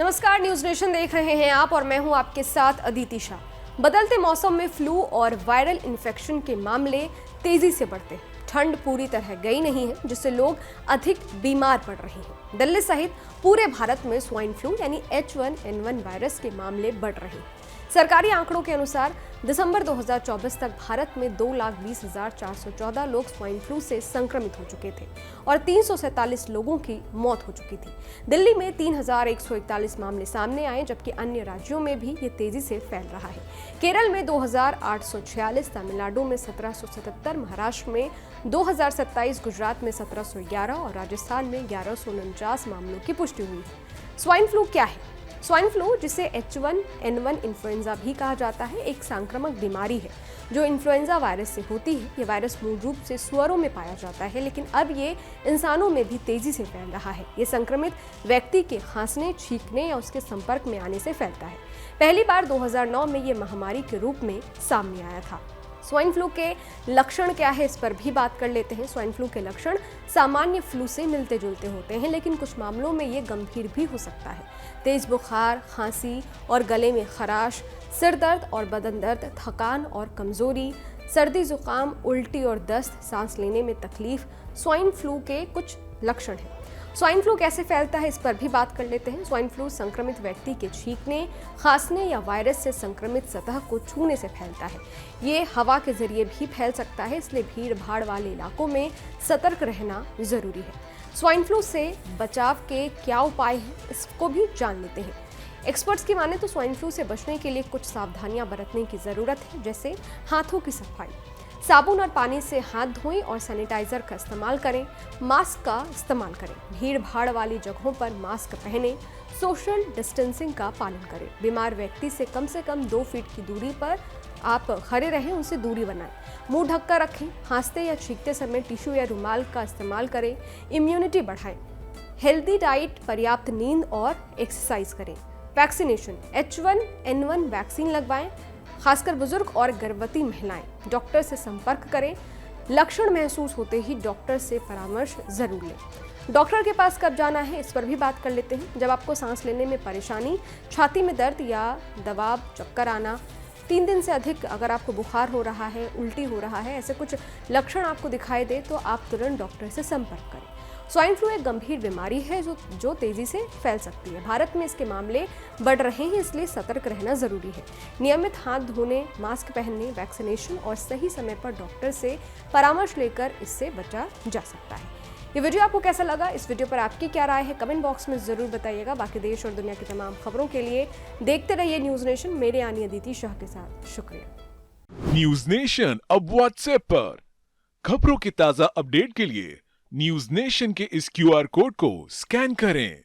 नमस्कार, news nation देख रहे हैं आप और मैं हूं आपके साथ अदिति शाह। बदलते मौसम में फ्लू और वायरल इन्फेक्शन के मामले तेजी से बढ़ते हैं। ठंड पूरी तरह गई नहीं है, जिससे लोग अधिक बीमार पड़ रहे हैं। दिल्ली सहित पूरे भारत में स्वाइन फ्लू यानी H1N1 वायरस के मामले बढ़ रहे हैं। सरकारी आंकड़ों के अनुसार दिसंबर 2024 तक भारत में 2,20,414 लोग स्वाइन फ्लू से संक्रमित हो चुके थे और 347 लोगों की मौत हो चुकी थी। दिल्ली में 3,141 मामले सामने आए, जबकि अन्य राज्यों में भी ये तेजी से फैल रहा है। केरल में 2,846, तमिलनाडु में 1,777, महाराष्ट्र में 2,027, गुजरात में 1,711 और राजस्थान में 1,149 मामलों की पुष्टि हुई है। स्वाइन फ्लू क्या है? स्वाइन फ्लू, जिसे H1N1 इन्फ्लुएंजा भी कहा जाता है, एक संक्रामक बीमारी है जो इन्फ्लुएंजा वायरस से होती है। ये वायरस मूल रूप से सुअरों में पाया जाता है, लेकिन अब ये इंसानों में भी तेजी से फैल रहा है। ये संक्रमित व्यक्ति के खांसने, छींकने या उसके संपर्क में आने से फैलता है। पहली बार 2009 में ये महामारी के रूप में सामने आया था। स्वाइन फ्लू के लक्षण क्या है, इस पर भी बात कर लेते हैं। स्वाइन फ्लू के लक्षण सामान्य फ्लू से मिलते जुलते होते हैं, लेकिन कुछ मामलों में ये गंभीर भी हो सकता है। तेज बुखार, खांसी और गले में खराश, सिर दर्द और बदन दर्द, थकान और कमजोरी, सर्दी जुकाम, उल्टी और दस्त, सांस लेने में तकलीफ स्वाइन फ्लू के कुछ लक्षण हैं। स्वाइन फ्लू कैसे फैलता है, इस पर भी बात कर लेते हैं। स्वाइन फ्लू संक्रमित व्यक्ति के छींकने, खांसने या वायरस से संक्रमित सतह को छूने से फैलता है। ये हवा के जरिए भी फैल सकता है, इसलिए भीड़ भाड़ वाले इलाकों में सतर्क रहना जरूरी है। स्वाइन फ्लू से बचाव के क्या उपाय हैं, इसको भी जान लेते हैं। एक्सपर्ट्स की माने तो स्वाइन फ्लू से बचने के लिए कुछ सावधानियां बरतने की जरूरत है, जैसे हाथों की सफाई, साबुन और पानी से हाथ धोएं और सैनिटाइजर का इस्तेमाल करें, मास्क का इस्तेमाल करें, भीड़ भाड़ वाली जगहों पर मास्क पहनें, सोशल डिस्टेंसिंग का पालन करें, बीमार व्यक्ति से कम 2 फीट की दूरी पर आप खड़े रहें, उनसे दूरी बनाएं, मुंह ढककर रखें, खांसते या छींकते समय टिश्यू या रुमाल का इस्तेमाल करें, इम्यूनिटी बढ़ाएं, हेल्दी डाइट, पर्याप्त नींद और एक्सरसाइज करें। वैक्सीनेशन, H1N1 वैक्सीन लगवाएं, खासकर बुजुर्ग और गर्भवती महिलाएं। डॉक्टर से संपर्क करें, लक्षण महसूस होते ही डॉक्टर से परामर्श जरूर लें। डॉक्टर के पास कब जाना है, इस पर भी बात कर लेते हैं। जब आपको सांस लेने में परेशानी, छाती में दर्द या दबाव, चक्कर आना, 3 दिन से अधिक अगर आपको बुखार हो रहा है, उल्टी हो रहा है, ऐसे कुछ लक्षण आपको दिखाई दे तो आप तुरंत डॉक्टर से संपर्क करें। स्वाइन फ्लू एक गंभीर बीमारी है जो तेजी से फैल सकती है। भारत में इसके मामले बढ़ रहे हैं, इसलिए सतर्क रहना जरूरी है। नियमित हाथ धोने, मास्क पहनने, वैक्सीनेशन और सही समय पर डॉक्टर से परामर्श लेकर इससे बचा जा सकता है। ये वीडियो आपको कैसा लगा? इस वीडियो पर आपकी क्या राय है, कमेंट बॉक्स में जरूर बताइएगा। बाकी देश और दुनिया की तमाम खबरों के लिए देखते रहिए न्यूज नेशन। मेरे यानी अदिति शाह के साथ। शुक्रिया। न्यूज नेशन अब व्हाट्सएप पर खबरों की ताजा अपडेट के लिए न्यूज नेशन के इस QR कोड को स्कैन करें।